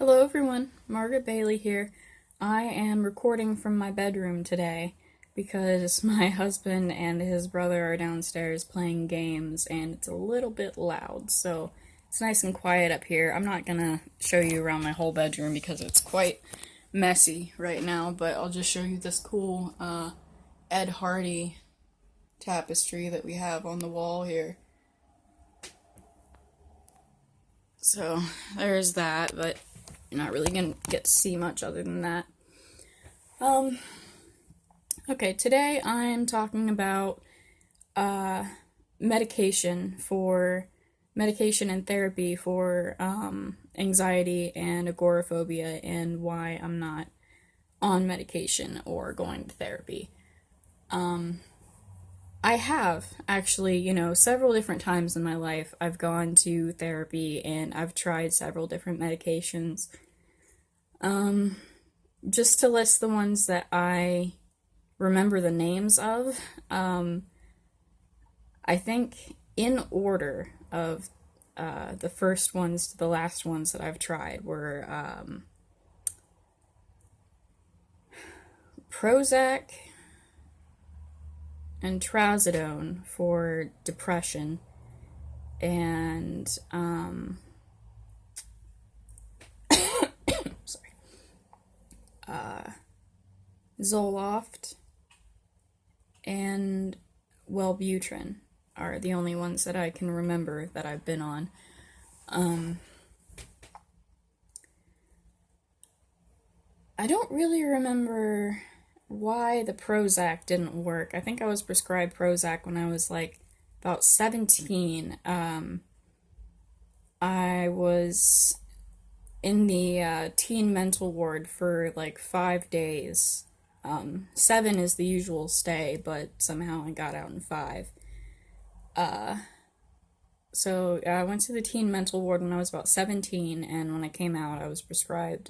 Hello everyone, Margaret Bailey here. I am recording from my bedroom today because my husband and his brother are downstairs playing games and it's a little bit loud, so it's nice and quiet up here. I'm not gonna show you around my whole bedroom because it's quite messy right now, but I'll just show you this cool Ed Hardy tapestry that we have on the wall here. So there's that, but you're not really gonna get to see much other than that. Okay, today I'm talking about medication and therapy for anxiety and agoraphobia and why I'm not on medication or going to therapy. I have actually, several different times in my life I've gone to therapy and I've tried several different medications. Just to list the ones that I remember the names of, I think in order of the first ones to the last ones that I've tried were Prozac and Trazodone for depression, and sorry, Zoloft and Wellbutrin are the only ones that I can remember that I've been on. I don't really remember why the Prozac didn't work. I think I was prescribed Prozac when I was like about 17. I was in the teen mental ward for like 5 days. 7 is the usual stay, but somehow I got out in 5. So I went to the teen mental ward when I was about 17, and when I came out, I was prescribed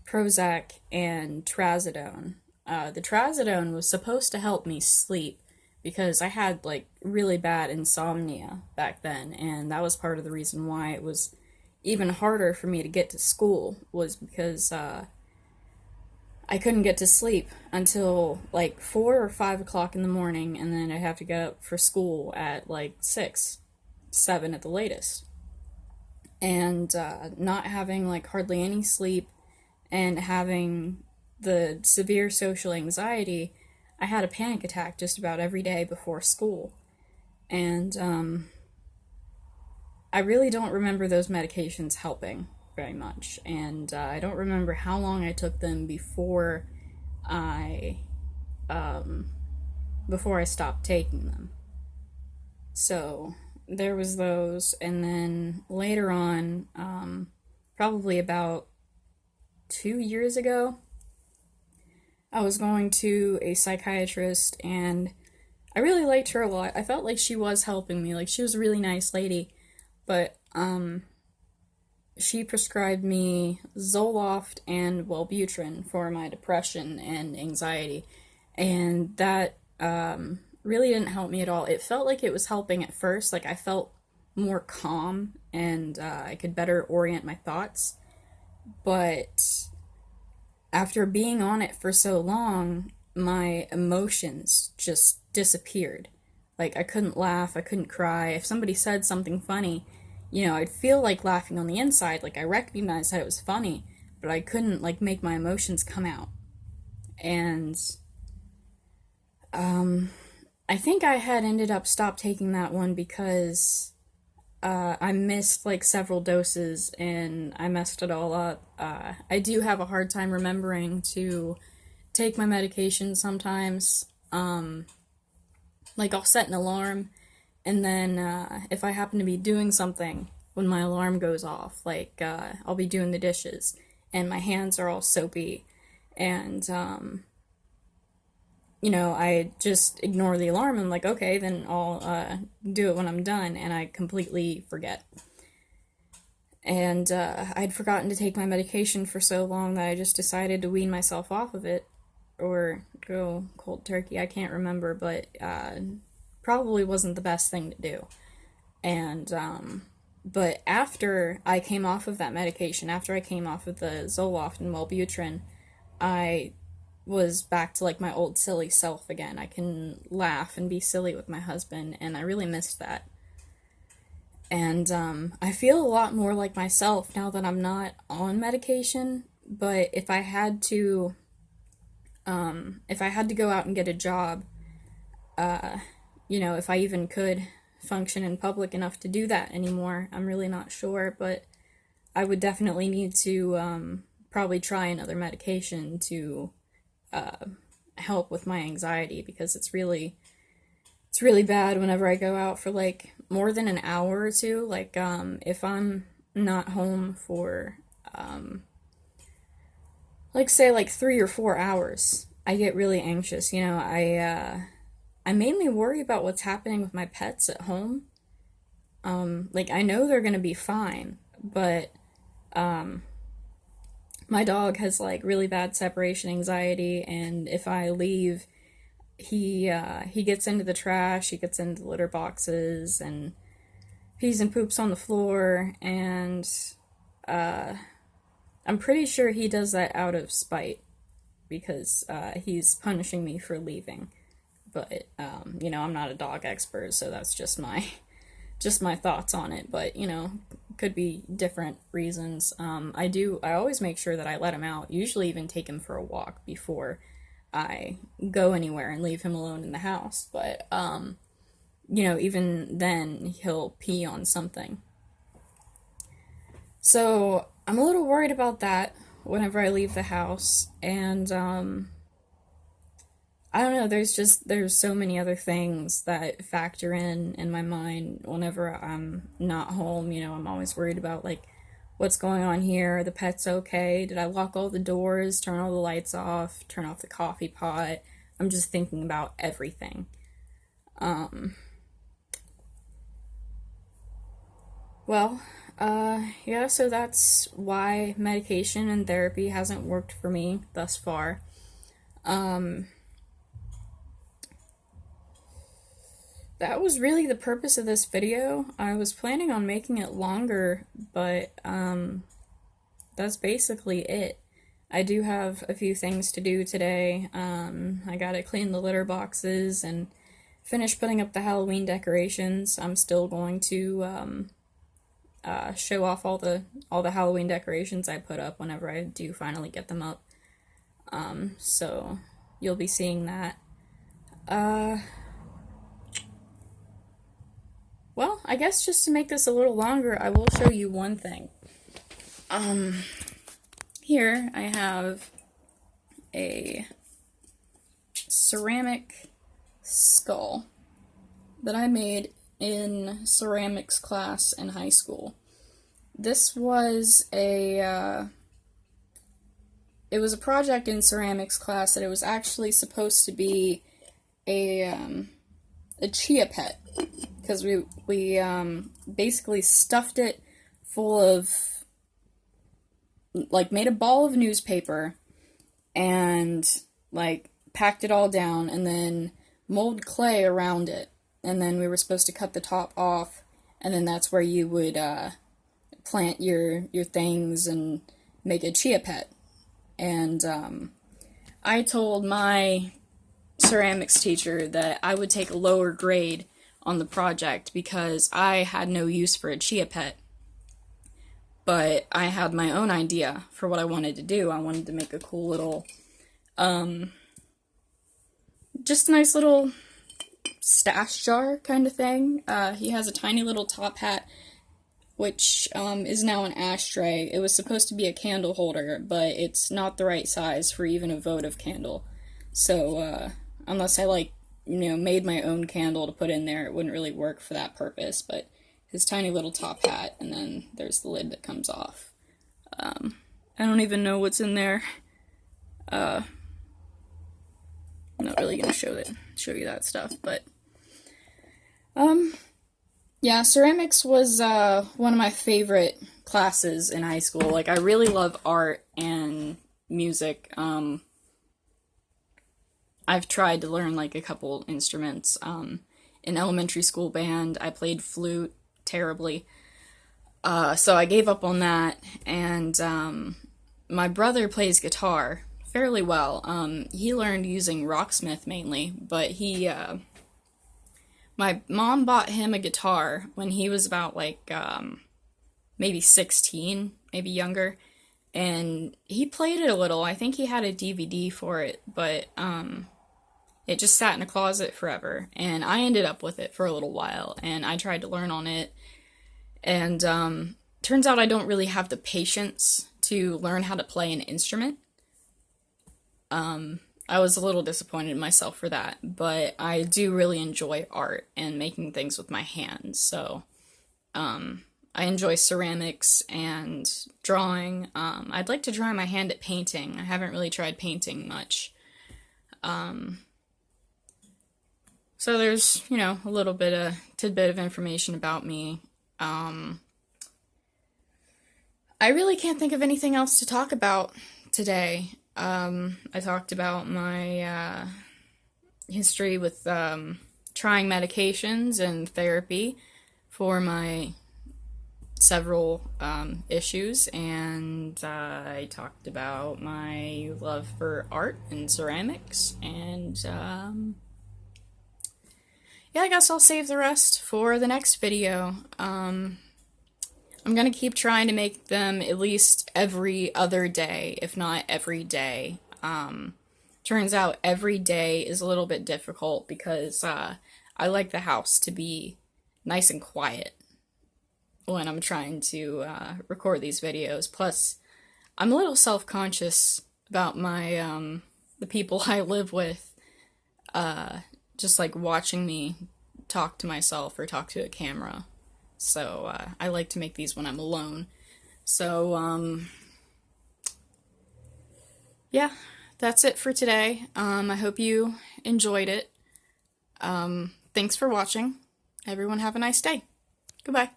Prozac and Trazodone. The Trazodone was supposed to help me sleep because I had like really bad insomnia back then, and that was part of the reason why it was even harder for me to get to school, was because I couldn't get to sleep until like 4 or 5 o'clock in the morning, and then I'd have to get up for school at like 6, 7 at the latest. And not having like hardly any sleep and having the severe social anxiety, I had a panic attack just about every day before school. And I really don't remember those medications helping very much, and I don't remember how long I took them I before I stopped taking them. So there was those, and then later on, probably about 2 years ago, I was going to a psychiatrist, and I really liked her a lot. I felt like she was helping me, like she was a really nice lady, but she prescribed me Zoloft and Wellbutrin for my depression and anxiety, and that really didn't help me at all. It felt like it was helping at first, like I felt more calm and I could better orient my thoughts, but after being on it for so long, my emotions just disappeared. Like, I couldn't laugh, I couldn't cry. If somebody said something funny, I'd feel like laughing on the inside, like I recognized that it was funny, but I couldn't like make my emotions come out. And I think I had ended up stopped taking that one because I missed like several doses and I messed it all up. I do have a hard time remembering to take my medication sometimes. Like I'll set an alarm, and then if I happen to be doing something when my alarm goes off, like I'll be doing the dishes and my hands are all soapy, and I just ignore the alarm. I'm like, okay, then I'll do it when I'm done, and I completely forget. And I'd forgotten to take my medication for so long that I just decided to wean myself off of it, or go cold turkey. I can't remember, but probably wasn't the best thing to do. And But after I came off of that medication, after I came off of the Zoloft and Wellbutrin, I was back to like my old silly self again. I can laugh and be silly with my husband, and I really missed that. And I feel a lot more like myself now that I'm not on medication. But if I had to go out and get a job, if I even could function in public enough to do that anymore, I'm really not sure. But I would definitely need to probably try another medication to help with my anxiety, because it's really bad whenever I go out for like more than an hour or two. Like if I'm not home for like say like 3 or 4 hours, I get really anxious. I mainly worry about what's happening with my pets at home. Like I know they're gonna be fine, but my dog has like really bad separation anxiety, and if I leave, he gets into the trash, he gets into the litter boxes, and pees and poops on the floor, and I'm pretty sure he does that out of spite because he's punishing me for leaving. But I'm not a dog expert, so that's just my thoughts on it. But could be different reasons. I always make sure that I let him out. Usually, even take him for a walk before I go anywhere and leave him alone in the house. But even then, he'll pee on something. So I'm a little worried about that whenever I leave the house, and I don't know. There's so many other things that factor in my mind whenever I'm not home. I'm always worried about like what's going on here. Are the pets okay? Did I lock all the doors? Turn all the lights off? Turn off the coffee pot? I'm just thinking about everything. Um, well, yeah. So that's why medication and therapy hasn't worked for me thus far. Um, that was really the purpose of this video. I was planning on making it longer, but that's basically it. I do have a few things to do today. I gotta clean the litter boxes and finish putting up the Halloween decorations. I'm still going to show off all the Halloween decorations I put up whenever I do finally get them up. So you'll be seeing that. Uh, well, I guess just to make this a little longer, I will show you one thing. Um, Here I have a ceramic skull that I made in ceramics class in high school. This was it was a project in ceramics class that it was actually supposed to be a chia pet, because we basically stuffed it full of, like, made a ball of newspaper and like packed it all down, and then mold clay around it, and then we were supposed to cut the top off, and then that's where you would plant your things and make a chia pet. And I told my ceramics teacher that I would take a lower grade on the project because I had no use for a chia pet. But I had my own idea for what I wanted to do. I wanted to make a cool little, just a nice little stash jar kind of thing. He has a tiny little top hat, which is now an ashtray. It was supposed to be a candle holder, but it's not the right size for even a votive candle. So, unless I, like, made my own candle to put in there, it wouldn't really work for that purpose, but his tiny little top hat, and then there's the lid that comes off. I don't even know what's in there. I'm not really gonna show you that stuff, but yeah, ceramics was one of my favorite classes in high school. Like, I really love art and music. I've tried to learn like a couple instruments. In elementary school band, I played flute terribly. So I gave up on that, and my brother plays guitar fairly well. He learned using Rocksmith mainly, but my mom bought him a guitar when he was about like maybe 16, maybe younger, and he played it a little. I think he had a DVD for it, but it just sat in a closet forever, and I ended up with it for a little while, and I tried to learn on it, and turns out I don't really have the patience to learn how to play an instrument. I was a little disappointed in myself for that, but I do really enjoy art and making things with my hands, so I enjoy ceramics and drawing. I'd like to try my hand at painting. I haven't really tried painting much. So there's, a little bit of tidbit of information about me. I really can't think of anything else to talk about today. I talked about my history with trying medications and therapy for my several issues, and I talked about my love for art and ceramics, and yeah, I guess I'll save the rest for the next video. I'm gonna keep trying to make them at least every other day, if not every day. Turns out every day is a little bit difficult because I like the house to be nice and quiet when I'm trying to record these videos. Plus, I'm a little self-conscious about my the people I live with, just like watching me talk to myself or talk to a camera. So I like to make these when I'm alone. So yeah, that's it for today. I hope you enjoyed it. Thanks for watching. Everyone have a nice day. Goodbye.